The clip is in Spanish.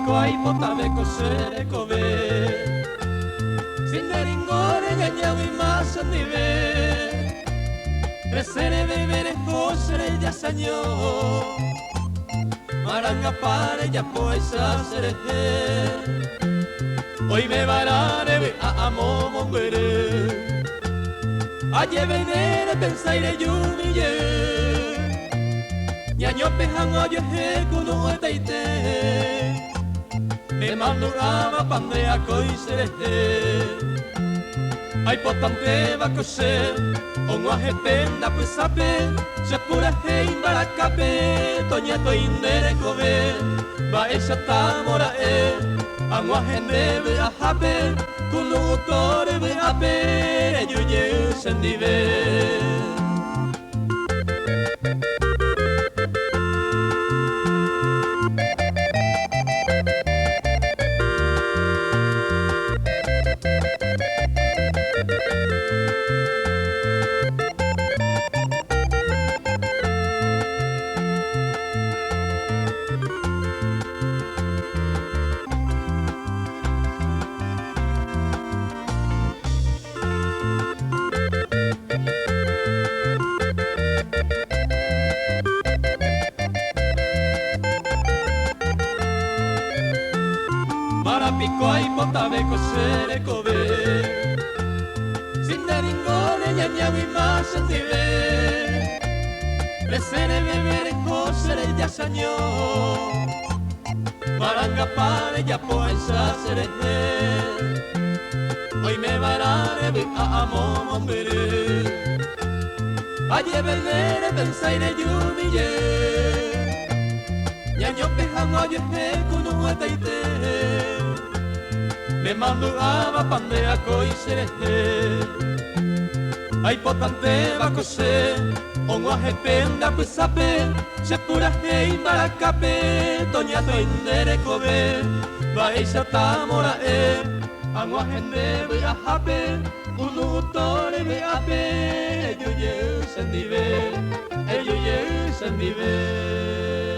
Marapikoai potabe kosere kobe Sindaringore ganyawi masandibe Resere bebere kosere yasanyo Maranga pare ya poesa serete Hoy me varare be a amo mongere Aye venere pensaire yumiye Ñaño pejango yo he kuno etaite Me mando ama pandea koi serete Ay potante va kose Ongo ajependa pues sape Se pura hei barakape Toña to indere kobe Va esa tamora Ango ajende be ahape Kuno utore be ape Yuye sendive Marapikoai potabe kosere kobe Sindaringore ñañawi masandibe Resere bebere kosere yasanyo Maranga pare ya poesa serete Hoy me varare be a amo mombere Aye venere pensaire yumiye Ñaño pejango yo he kuno etaite Me mando ama pandea koi serete Ay potante va kose Ongo ajependa pues sape Se pura hei barakape Toña to indere kobe Va eisa tamora Ango ajende be ahape Unu utore be ape Yuye sendive Yuye sendive